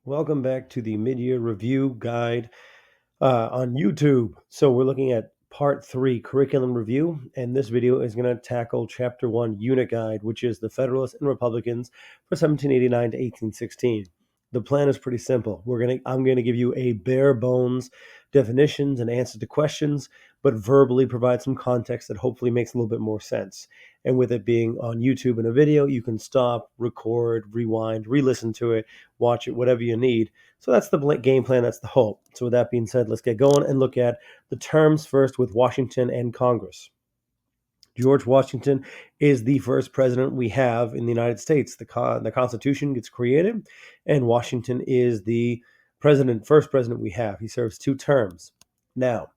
Welcome back to the mid-year review guide on YouTube. So we're looking at part 3, curriculum review, and this video is going to tackle chapter 1, unit guide, which is the Federalists and Republicans for 1789 to 1816. The plan is pretty simple. I'm going to give you a bare bones definitions and answers to questions, but verbally provide some context that hopefully makes a little bit more sense. And with it being on YouTube and a video, you can stop, record, rewind, re-listen to it, watch it, whatever you need. So that's the game plan. That's the hope. So with that being said, let's get going and look at the terms first with Washington and Congress. George Washington is the first president we have in the United States. The Constitution gets created, and Washington is the first president we have. He serves 2 terms. Now,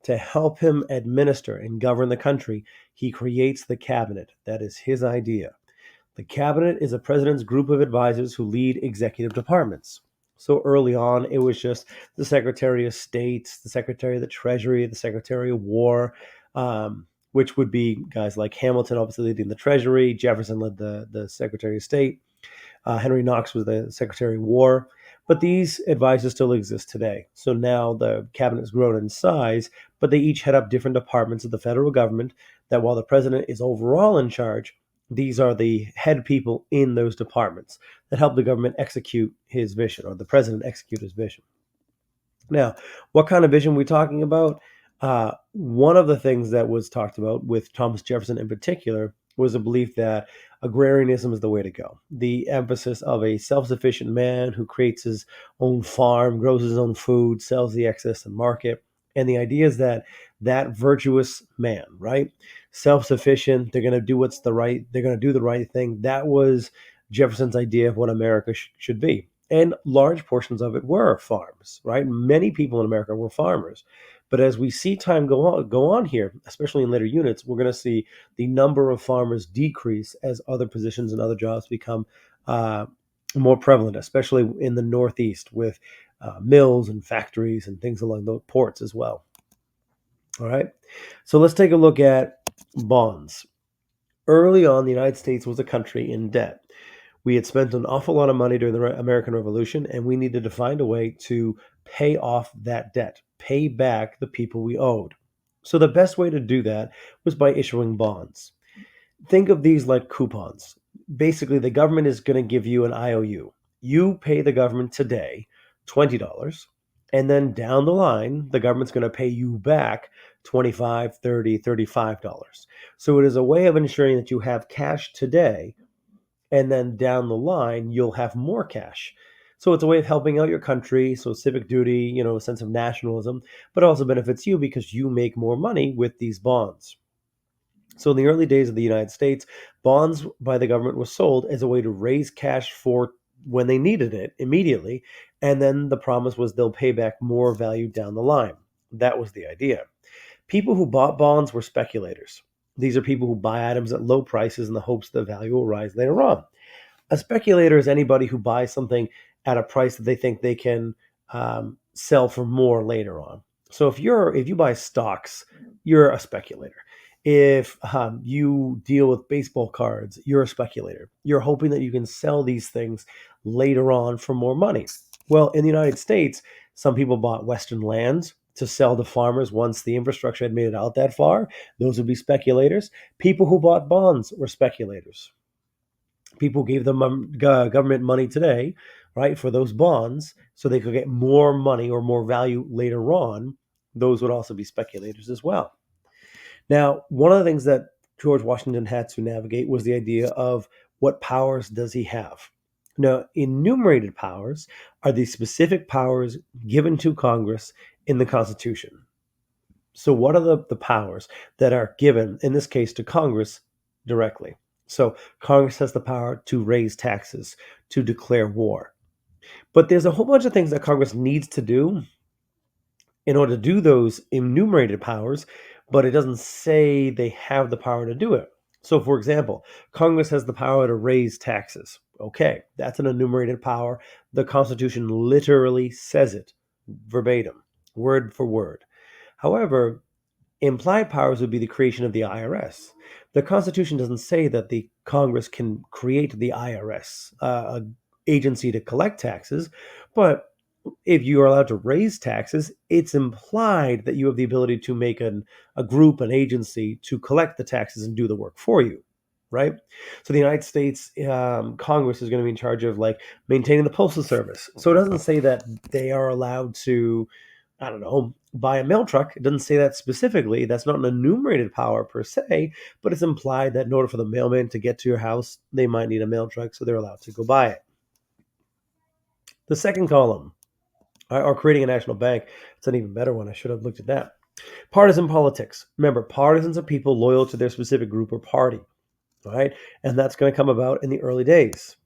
to help him administer and govern the country, he creates the cabinet. That is his idea. The cabinet is a president's group of advisors who lead executive departments. So early on, it was just the Secretary of State, the Secretary of the Treasury, the Secretary of War, which would be guys like Hamilton, obviously leading the Treasury. Jefferson led the Secretary of State. Henry Knox was the Secretary of War. But these advisors still exist today. So now the cabinet has grown in size, but they each head up different departments of the federal government that while the president is overall in charge, these are the head people in those departments that help the government execute his vision, or the president execute his vision. Now, what kind of vision are we talking about? One of the things that was talked about with Thomas Jefferson in particular was a belief that agrarianism is the way to go. The emphasis of a self-sufficient man who creates his own farm, grows his own food, sells the excess in market. And the idea is that virtuous man, right? Self-sufficient, they're going to do they're going to do the right thing. That was Jefferson's idea of what America should be. And large portions of it were farms, right? Many people in America were farmers. But as we see time go on here, especially in later units, we're going to see the number of farmers decrease as other positions and other jobs become more prevalent, especially in the Northeast with mills and factories and things along those ports as well. All right. So let's take a look at bonds. Early on, the United States was a country in debt. We had spent an awful lot of money during the American Revolution, and we needed to find a way to pay off that debt, pay back the people we owed. So the best way to do that was by issuing bonds. Think of these like coupons. Basically, the government is going to give you an IOU. You pay the government today $20, and then down the line, the government's going to pay you back $25, $30, $35. So it is a way of ensuring that you have cash today, and then down the line you'll have more cash. So it's a way of helping out your country, so civic duty, a sense of nationalism, but also benefits you because you make more money with these bonds. So in the early days of the United States, bonds by the government were sold as a way to raise cash for when they needed it immediately, and then the promise was they'll pay back more value down the line. That was the idea. People who bought bonds were speculators. These are people who buy items at low prices in the hopes the value will rise later on. A speculator is anybody who buys something at a price that they think they can sell for more later on. So if you buy stocks, you're a speculator. If you deal with baseball cards, you're a speculator. You're hoping that you can sell these things later on for more money. Well, in the United States, some people bought Western lands to sell to farmers once the infrastructure had made it out that far. Those would be speculators. People who bought bonds were speculators. People gave them government money today, right, for those bonds so they could get more money or more value later on. Those would also be speculators as well. Now, one of the things that George Washington had to navigate was the idea of what powers does he have? Now, enumerated powers are the specific powers given to Congress in the Constitution. So what are the powers that are given, in this case, to Congress directly? So Congress has the power to raise taxes, to declare war. But there's a whole bunch of things that Congress needs to do in order to do those enumerated powers, but it doesn't say they have the power to do it. So, for example, Congress has the power to raise taxes. Okay, that's an enumerated power. The Constitution literally says it verbatim, word for word. However, implied powers would be the creation of the IRS. The Constitution doesn't say that the Congress can create the IRS. agency to collect taxes, but if you are allowed to raise taxes, it's implied that you have the ability to make a group, an agency to collect the taxes and do the work for you, right? So the United States Congress is going to be in charge of like maintaining the postal service. So it doesn't say that they are allowed to, I don't know, buy a mail truck. It doesn't say that specifically. That's not an enumerated power per se, but it's implied that in order for the mailman to get to your house, they might need a mail truck, so they're allowed to go buy it. The second column, or creating a national bank. It's an even better one. I should have looked at that. Partisan politics. Remember, partisans are people loyal to their specific group or party, right? And that's going to come about in the early days.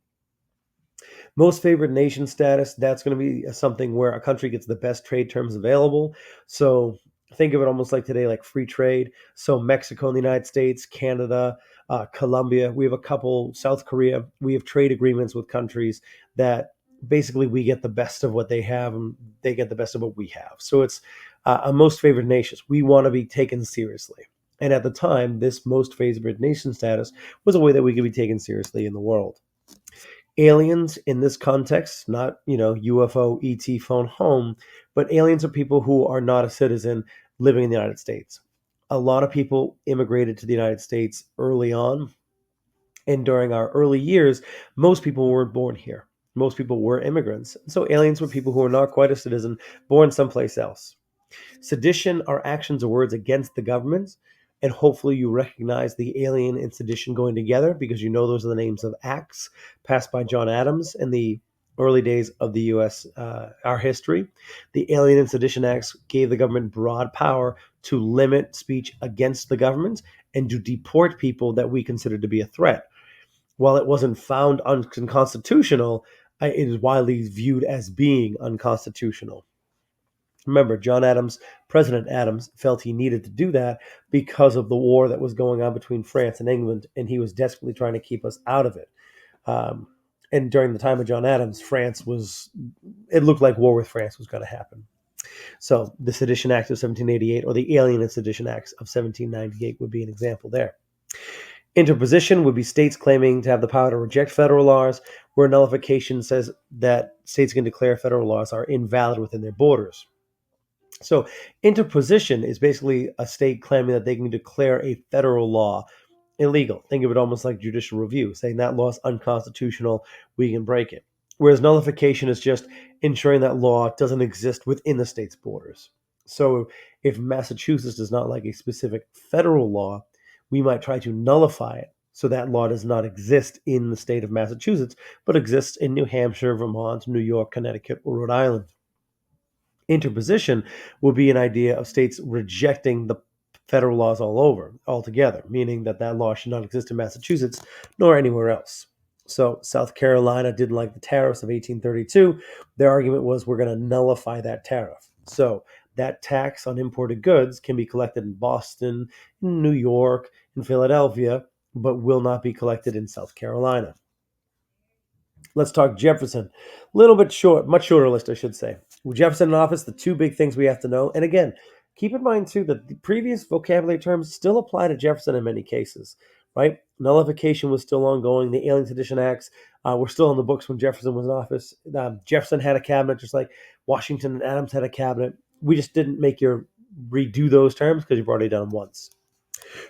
Most favored nation status, that's going to be something where a country gets the best trade terms available. So think of it almost like today, like free trade. So Mexico and the United States, Canada, Colombia, we have a couple, South Korea, we have trade agreements with countries that basically we get the best of what they have and they get the best of what we have. So it's a most favored nations. We want to be taken seriously. And at the time, this most favored nation status was a way that we could be taken seriously in the world. Aliens in this context, not, UFO, ET, phone home, but aliens are people who are not a citizen living in the United States. A lot of people immigrated to the United States early on, and during our early years, most people weren't born here. Most people were immigrants. So aliens were people who were not quite a citizen, born someplace else. Sedition are actions or words against the government, and hopefully you recognize the alien and sedition going together because you know those are the names of acts passed by John Adams in the early days of the U.S. Our history. The Alien and Sedition Acts gave the government broad power to limit speech against the government and to deport people that we considered to be a threat. While it wasn't found unconstitutional, it is widely viewed as being unconstitutional. Remember, John Adams, President Adams, felt he needed to do that because of the war that was going on between France and England, and he was desperately trying to keep us out of it. Um, and during the time of John Adams, it looked like war with France was going to happen. So the Sedition Act of 1788 or the Alien and Sedition Acts of 1798 would be an example there. Interposition would be states claiming to have the power to reject federal laws, where nullification says that states can declare federal laws are invalid within their borders. So interposition is basically a state claiming that they can declare a federal law illegal. Think of it almost like judicial review, saying that law is unconstitutional, we can break it. Whereas nullification is just ensuring that law doesn't exist within the state's borders. So if Massachusetts does not like a specific federal law, we might try to nullify it so that law does not exist in the state of Massachusetts, but exists in New Hampshire, Vermont, New York, Connecticut, or Rhode Island. Interposition would be an idea of states rejecting the federal laws altogether, meaning that that law should not exist in Massachusetts nor anywhere else. So South Carolina didn't like the tariffs of 1832. Their argument was we're going to nullify that tariff. So that tax on imported goods can be collected in Boston, in New York, in Philadelphia, but will not be collected in South Carolina. Let's talk Jefferson. A little bit short, much shorter list, I should say. With Jefferson in office, the two big things we have to know, and again, keep in mind too that the previous vocabulary terms still apply to Jefferson in many cases, right? Nullification was still ongoing. The Alien Sedition Acts were still in the books when Jefferson was in office. Jefferson had a cabinet, just like Washington and Adams had a cabinet. We just didn't make you redo those terms because you've already done them once.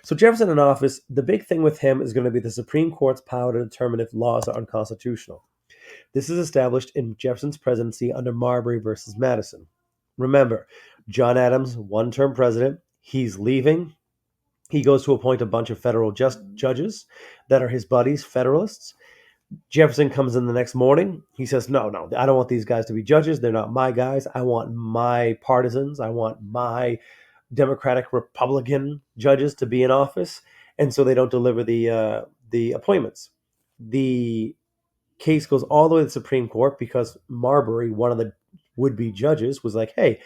So Jefferson in office, the big thing with him is going to be the Supreme Court's power to determine if laws are unconstitutional. This is established in Jefferson's presidency under Marbury versus Madison. Remember, John Adams, one-term president, he's leaving. He goes to appoint a bunch of federal judges that are his buddies, Federalists. Jefferson comes in the next morning. He says, no, I don't want these guys to be judges. They're not my guys. I want my partisans. I want my Democratic Republican judges to be in office. And so they don't deliver the appointments. The case goes all the way to the Supreme Court because Marbury, one of the would-be judges, was like, "Hey,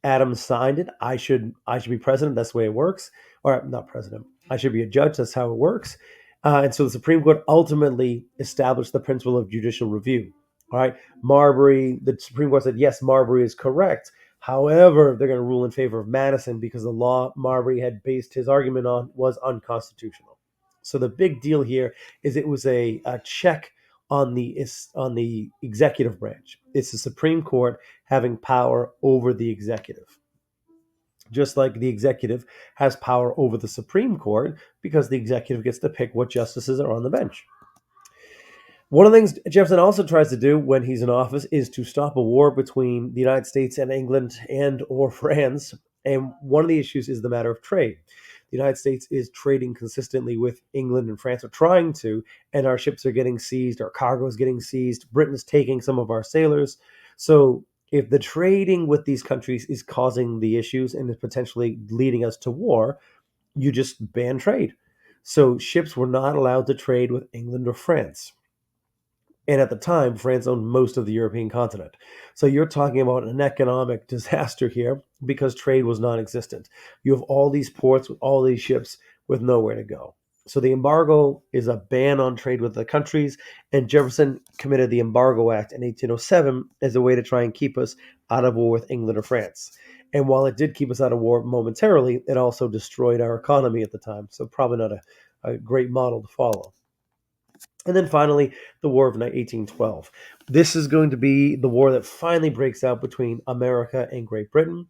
Adams signed it. I should be president. That's the way it works." Or not president. I should be a judge. That's how it works. And so the Supreme Court ultimately established the principle of judicial review. All right, the Supreme Court said, yes, Marbury is correct. However, they're going to rule in favor of Madison because the law Marbury had based his argument on was unconstitutional. So the big deal here is it was a check on the executive branch. It's the Supreme Court having power over the executive, just like the executive has power over the Supreme Court because the executive gets to pick what justices are on the bench. One of the things Jefferson also tries to do when he's in office is to stop a war between the United States and England and or France. And one of the issues is the matter of trade. The United States is trading consistently with England and France, or trying to, and our ships are getting seized, our cargo is getting seized. Britain is taking some of our sailors. So if the trading with these countries is causing the issues and is potentially leading us to war, you just ban trade. So ships were not allowed to trade with England or France. And at the time, France owned most of the European continent. So you're talking about an economic disaster here because trade was non existent. You have all these ports with all these ships with nowhere to go. So the embargo is a ban on trade with the countries, and Jefferson committed the Embargo Act in 1807 as a way to try and keep us out of war with England or France. And while it did keep us out of war momentarily, it also destroyed our economy at the time. So probably not a great model to follow. And then finally, the War of 1812. This is going to be the war that finally breaks out between America and Great Britain.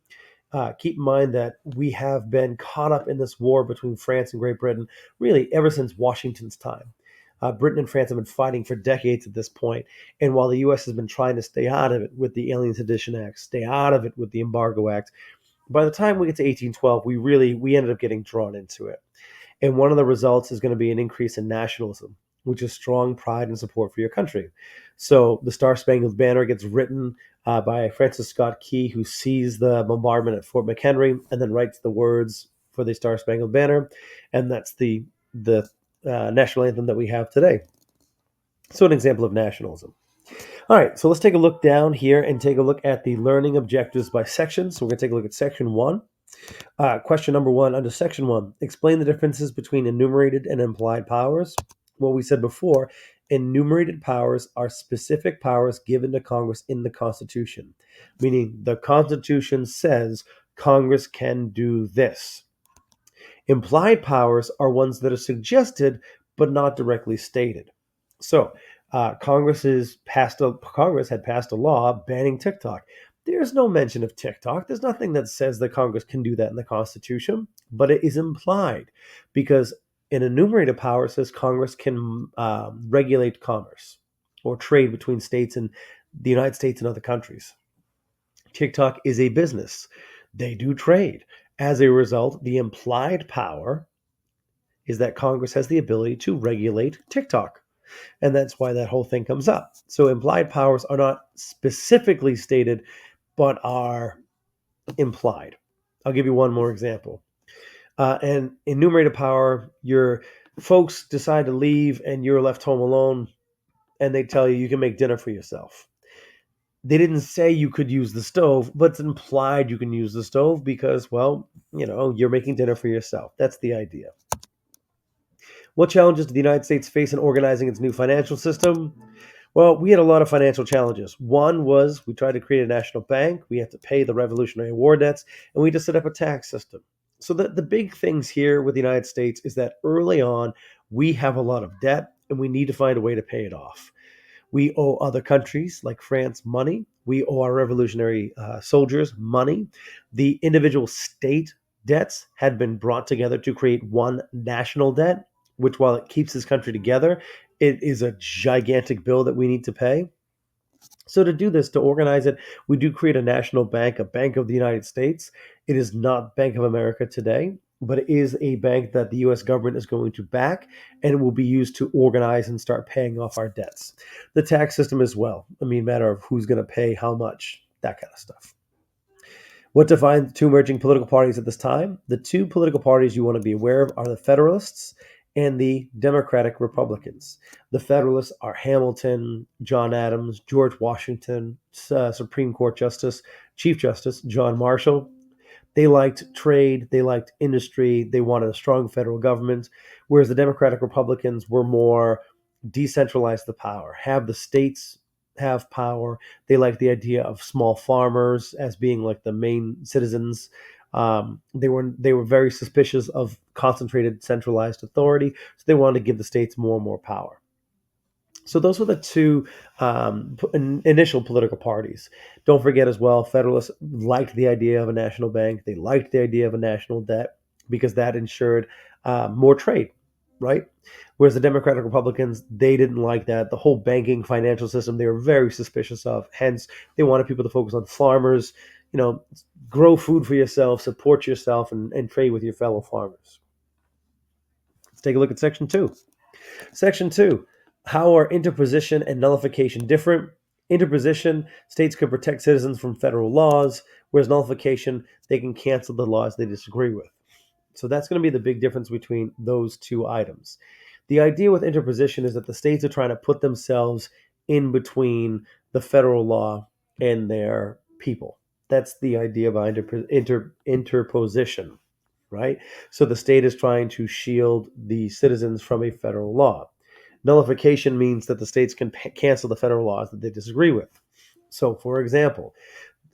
Keep in mind that we have been caught up in this war between France and Great Britain really ever since Washington's time. Britain and France have been fighting for decades at this point, and while the U.S. has been trying to stay out of it with the Alien Sedition Act, stay out of it with the Embargo Act, by the time we get to 1812, we ended up getting drawn into it. And one of the results is going to be an increase in nationalism, which is strong pride and support for your country. So the Star Spangled Banner gets written by Francis Scott Key, who sees the bombardment at Fort McHenry and then writes the words for the Star Spangled Banner, and that's the national anthem that we have today. So an example of nationalism. All right, so let's take a look down here and take a look at the learning objectives by section. So we're going to take a look at section 1. Question number 1, under section 1, explain the differences between enumerated and implied powers. Well, we said before, enumerated powers are specific powers given to Congress in the Constitution, meaning the Constitution says Congress can do this. Implied powers are ones that are suggested but not directly stated. So, Congress had passed a law banning TikTok. There's no mention of TikTok. There's nothing that says that Congress can do that in the Constitution, but it is implied because an enumerated power says Congress can regulate commerce or trade between states and the United States and other countries. TikTok is a business. They do trade. As a result, the implied power is that Congress has the ability to regulate TikTok. And that's why that whole thing comes up. So implied powers are not specifically stated, but are implied. I'll give you one more example. And enumerated power, your folks decide to leave and you're left home alone, and they tell you can make dinner for yourself. They didn't say you could use the stove, but it's implied you can use the stove because, well, you're making dinner for yourself. That's the idea. What challenges did the United States face in organizing its new financial system? Well, we had a lot of financial challenges. One was we tried to create a national bank, we had to pay the Revolutionary War debts, and we had to set up a tax system. So the big things here with the United States is that early on, we have a lot of debt and we need to find a way to pay it off. We owe other countries like France money. We owe our revolutionary soldiers money. The individual state debts had been brought together to create one national debt, which, while it keeps this country together, it is a gigantic bill that we need to pay. So to do this, to organize it, we do create a national bank, a Bank of the United States. It is not Bank of America today, but it is a bank that the U.S. government is going to back, and it will be used to organize and start paying off our debts. The tax system as well. I mean, matter of who's going to pay how much, that kind of stuff. What defines the two emerging political parties at this time? The two political parties you want to be aware of are the Federalists and the Democratic Republicans. The Federalists are Hamilton, John Adams, George Washington, Supreme Court Justice, Chief Justice John Marshall. They liked trade, they liked industry, they wanted a strong federal government, whereas the Democratic Republicans were more decentralize the power, have the states have power. They liked the idea of small farmers as being like the main citizens. They were very suspicious of concentrated centralized authority, so they wanted to give the states more and more power. So those were the two initial political parties. Don't forget as well, Federalists liked the idea of a national bank. They liked the idea of a national debt because that ensured more trade, right? Whereas the Democratic Republicans, they didn't like that. The whole banking financial system, they were very suspicious of. Hence, they wanted people to focus on farmers, you know, grow food for yourself, support yourself, and trade with your fellow farmers. Let's take a look at Section 2. Section 2. How are interposition and nullification different? Interposition, states can protect citizens from federal laws, whereas nullification, they can cancel the laws they disagree with. So that's going to be the big difference between those two items. The idea with interposition is that the states are trying to put themselves in between the federal law and their people. That's the idea behind interposition, right? So the state is trying to shield the citizens from a federal law. Nullification means that the states can cancel the federal laws that they disagree with. So, for example,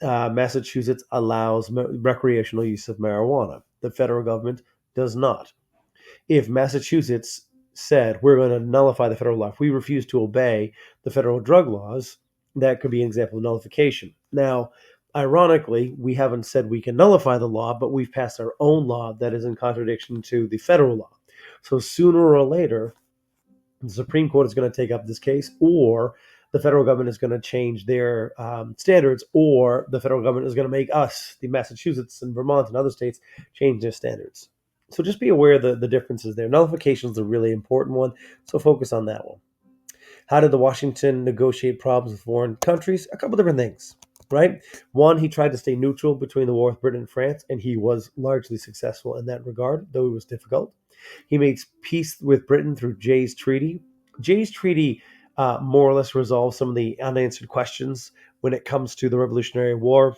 Massachusetts allows recreational use of marijuana. The federal government does not. If Massachusetts said we're going to nullify the federal law, if we refuse to obey the federal drug laws, that could be an example of nullification. Now, ironically, we haven't said we can nullify the law, but we've passed our own law that is in contradiction to the federal law. So sooner or later, the Supreme Court is going to take up this case, or the federal government is going to change their standards, or the federal government is going to make us, the Massachusetts and Vermont and other states, change their standards. So just be aware of the differences there. Nullification is a really important one, so focus on that one. How did the Washington negotiate problems with foreign countries? A couple different things, right? One, he tried to stay neutral between the war with Britain and France, and he was largely successful in that regard, though it was difficult. He made peace with Britain through Jay's Treaty. Jay's Treaty more or less resolved some of the unanswered questions when it comes to the Revolutionary War.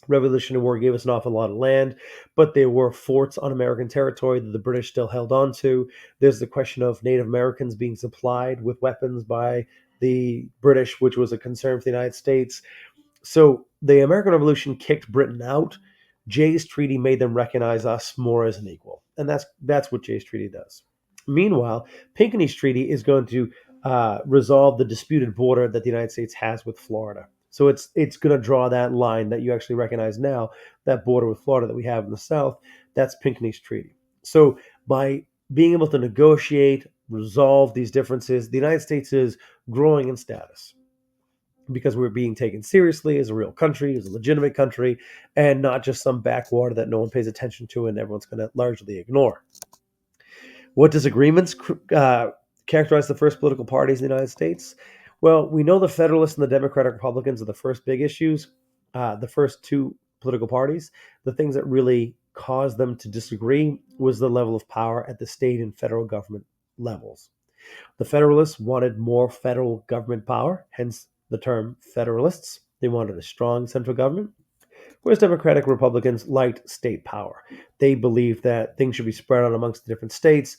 Revolutionary War gave us an awful lot of land, but there were forts on American territory that the British still held on to. There's the question of Native Americans being supplied with weapons by the British, which was a concern for the United States. So the American Revolution kicked Britain out. Jay's Treaty made them recognize us more as an equal, and that's what Jay's Treaty does. Meanwhile, Pinckney's Treaty is going to resolve the disputed border that the United States has with Florida. So it's going to draw that line that you actually recognize now, that border with Florida that we have in the South. That's Pinckney's Treaty. So by being able to negotiate, resolve these differences, the United States is growing in status because we're being taken seriously as a real country, as a legitimate country, and not just some backwater that no one pays attention to and everyone's going to largely ignore. What disagreements characterize the first political parties in the United States? Well, we know the Federalists and the Democratic Republicans are the first big issues, the first two political parties. The things that really caused them to disagree was the level of power at the state and federal government levels. The Federalists wanted more federal government power, hence the term Federalists. They wanted a strong central government, whereas Democratic Republicans liked state power. They believed that things should be spread out amongst the different states,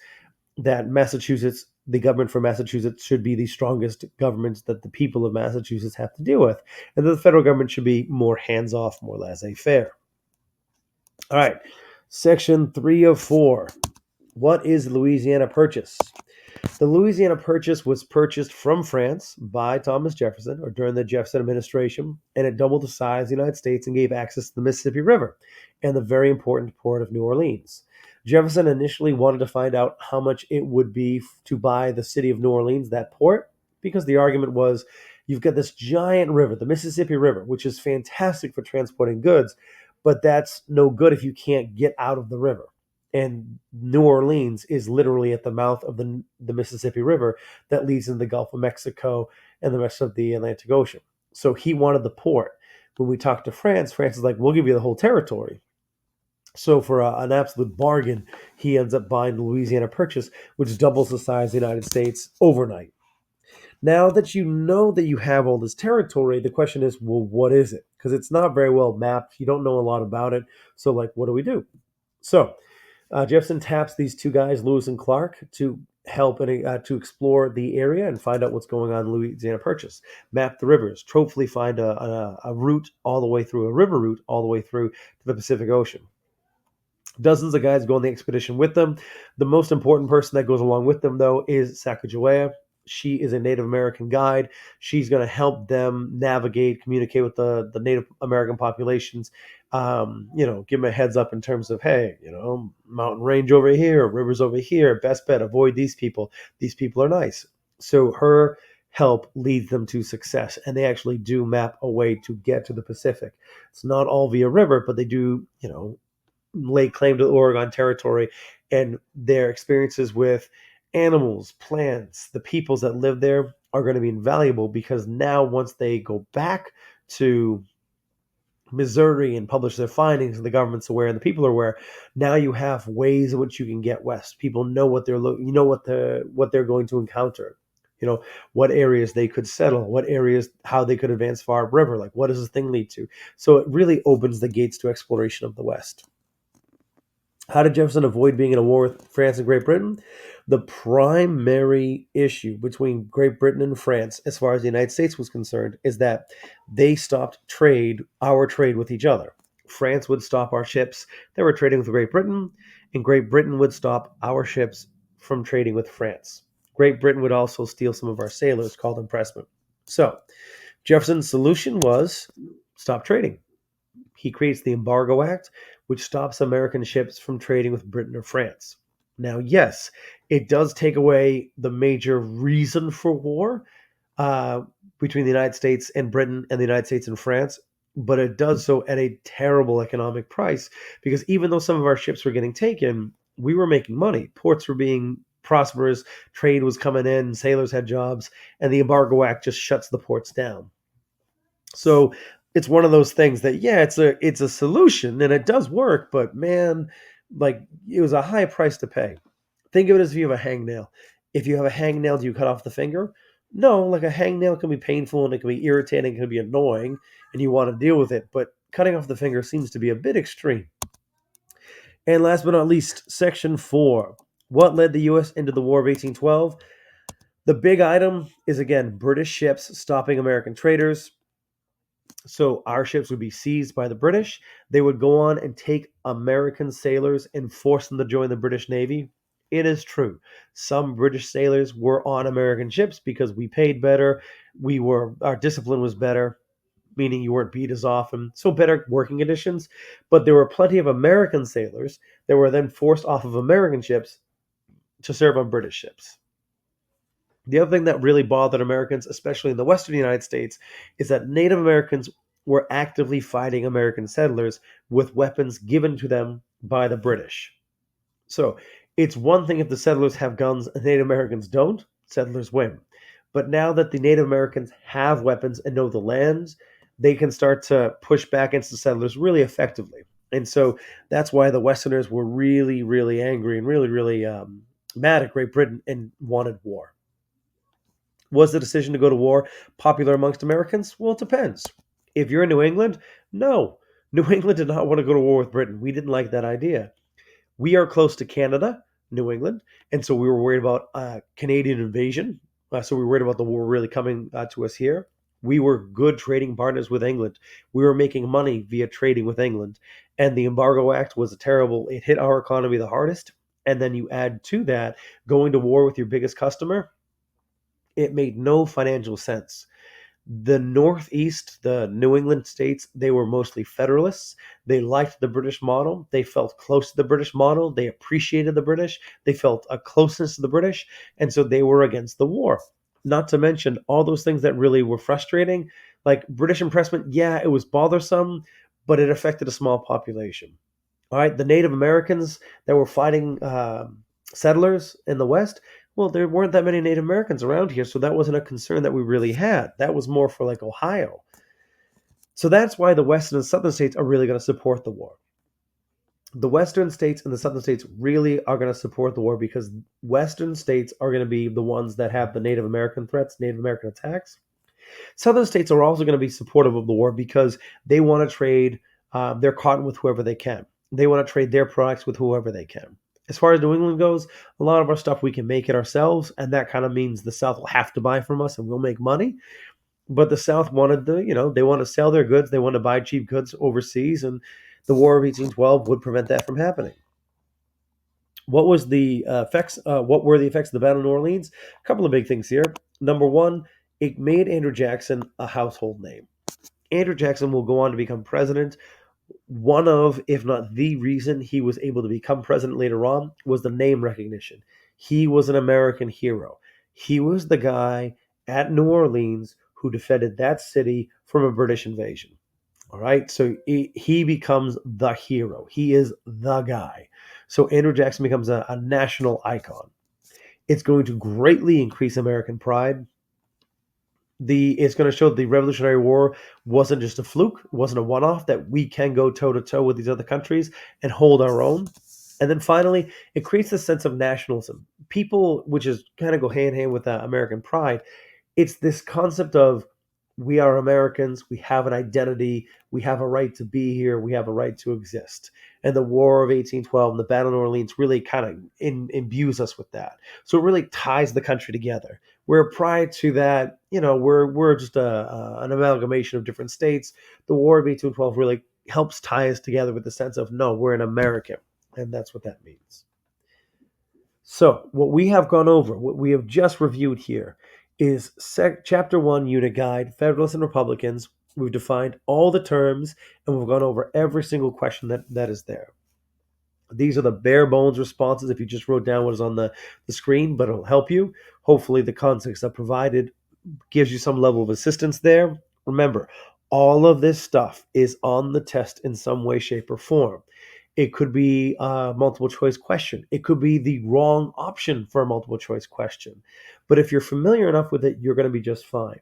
that Massachusetts, the government for Massachusetts, should be the strongest government that the people of Massachusetts have to deal with, and that the federal government should be more hands off, more laissez faire. All right, Section 3 of 4. What is Louisiana Purchase? The Louisiana Purchase was purchased from France by Thomas Jefferson, or during the Jefferson administration, and it doubled the size of the United States and gave access to the Mississippi River and the very important port of New Orleans. Jefferson initially wanted to find out how much it would be to buy the city of New Orleans, that port, because the argument was you've got this giant river, the Mississippi River, which is fantastic for transporting goods, but that's no good if you can't get out of the river. And New Orleans is literally at the mouth of the Mississippi River that leads into the Gulf of Mexico and the rest of the Atlantic Ocean. So he wanted the port. When we talked to France, France is like, we'll give you the whole territory. So for an absolute bargain, he ends up buying the Louisiana Purchase, which doubles the size of the United States overnight. Now that you know that you have all this territory, the question is, well, what is it? Because it's not very well mapped. You don't know a lot about it. So, like, what do we do? So Jefferson taps these two guys, Lewis and Clark, to help to explore the area and find out what's going on in Louisiana Purchase. Map the rivers, hopefully find a route all the way through, a river route all the way through to the Pacific Ocean. Dozens of guys go on the expedition with them. The most important person that goes along with them, though, is Sacagawea. She is a Native American guide. She's going to help them navigate, communicate with the Native American populations. Give them a heads up in terms of, hey, mountain range over here, rivers over here. Best bet, avoid these people. These people are nice. So her help leads them to success, and they actually do map a way to get to the Pacific. It's not all via river, but they do, lay claim to the Oregon territory, and their experiences with animals, plants, the peoples that live there are going to be invaluable because now once they go back to Missouri and publish their findings and the government's aware and the people are aware, now you have ways in which you can get west. People know what they're what they're going to encounter. What areas they could settle, what areas, how they could advance far upriver, like what does this thing lead to? So it really opens the gates to exploration of the West. How did Jefferson avoid being in a war with France and Great Britain? The primary issue between Great Britain and France, as far as the United States was concerned, is that they stopped our trade with each other. France would stop our ships that were trading with Great Britain, and Great Britain would stop our ships from trading with France. Great Britain would also steal some of our sailors, called impressment. So Jefferson's solution was stop trading. He creates the Embargo Act, which stops American ships from trading with Britain or France. Now, yes, it does take away the major reason for war uh, between the United States and Britain and the United States and France, but it does so at a terrible economic price because even though some of our ships were getting taken, we were making money. Ports were being prosperous, trade was coming in, sailors had jobs, and the Embargo Act just shuts the ports down. So it's one of those things that it's a solution and it does work, but man, like it was a high price to pay. Think of it as if you have a hangnail. If you have a hangnail, do you cut off the finger? No, like a hangnail can be painful and it can be irritating, it can be annoying, and you want to deal with it, but cutting off the finger seems to be a bit extreme. And last but not least, Section 4. What led the U.S. into the War of 1812? The big item is, again, British ships stopping American traders. So our ships would be seized by the British. They would go on and take American sailors and force them to join the British Navy. It is true. Some British sailors were on American ships because we paid better. Our discipline was better, meaning you weren't beat as often. So better working conditions. But there were plenty of American sailors that were then forced off of American ships to serve on British ships. The other thing that really bothered Americans, especially in the Western United States, is that Native Americans were actively fighting American settlers with weapons given to them by the British. So it's one thing if the settlers have guns and Native Americans don't, settlers win. But now that the Native Americans have weapons and know the lands, they can start to push back against the settlers really effectively. And so that's why the Westerners were really, really angry and really, really mad at Great Britain and wanted war. Was the decision to go to war popular amongst Americans? Well, it depends. If you're in New England, no. New England did not want to go to war with Britain. We didn't like that idea. We are close to Canada, New England, and so we were worried about Canadian invasion. So we were worried about the war really coming to us here. We were good trading partners with England. We were making money via trading with England. And the Embargo Act was it hit our economy the hardest. And then you add to that going to war with your biggest customer, it made no financial sense. The Northeast, the New England states, they were mostly Federalists. They liked the British model. They felt close to the British model. They appreciated the British. They felt a closeness to the British. And so they were against the war. Not to mention all those things that really were frustrating. Like British impressment, yeah, it was bothersome, but it affected a small population. All right, the Native Americans that were fighting settlers in the West, well, there weren't that many Native Americans around here, so that wasn't a concern that we really had. That was more for like Ohio. So that's why the Western and Southern states are really going to support the war. The Western states and the Southern states really are going to support the war because Western states are going to be the ones that have the Native American threats, Native American attacks. Southern states are also going to be supportive of the war because they want to trade their cotton with whoever they can. They want to trade their products with whoever they can. As far as New England goes, a lot of our stuff we can make it ourselves, and that kind of means the South will have to buy from us and we'll make money. But the South wanted they want to sell their goods, they want to buy cheap goods overseas, and the War of 1812 would prevent that from happening. What was the effects? What were the effects of the Battle of New Orleans? A couple of big things here. Number one, it made Andrew Jackson a household name. Andrew Jackson will go on to become president. One of, if not the reason he was able to become president later on was the name recognition. He was an American hero. He was the guy at New Orleans who defended that city from a British invasion. All right. So he becomes the hero. He is the guy. So Andrew Jackson becomes a national icon. It's going to greatly increase American pride. It's going to show the Revolutionary War wasn't just a fluke, wasn't a one-off, that we can go toe-to-toe with these other countries and hold our own. And then finally, it creates a sense of nationalism. People, which is kind of go hand in hand with American pride, it's this concept of we are Americans, we have an identity, we have a right to be here, we have a right to exist. And the War of 1812 and the Battle of New Orleans really kind of imbues us with that. So it really ties the country together. Where prior to that, we're just an amalgamation of different states. The War of 1812 really helps tie us together with the sense of, no, we're an American. And that's what that means. So, what we have gone over, what we have just reviewed here, is Chapter 1 Unit Guide, Federalists and Republicans. We've defined all the terms, and we've gone over every single question that is there. These are the bare bones responses if you just wrote down what is on the screen, but it'll help you. Hopefully, the context I provided gives you some level of assistance there. Remember, all of this stuff is on the test in some way, shape, or form. It could be a multiple choice question. It could be the wrong option for a multiple choice question. But if you're familiar enough with it, you're going to be just fine.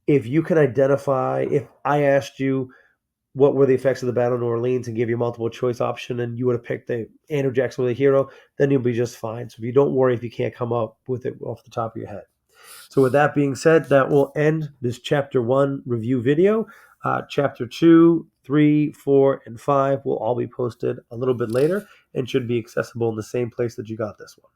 If you can identify, if I asked you what were the effects of the Battle of New Orleans and give you a multiple choice option and you would have picked the Andrew Jackson with a hero, then you'll be just fine. So if you don't worry if you can't come up with it off the top of your head. So with that being said, that will end this Chapter 1 review video. Chapter 2, 3, 4, and 5 will all be posted a little bit later and should be accessible in the same place that you got this one.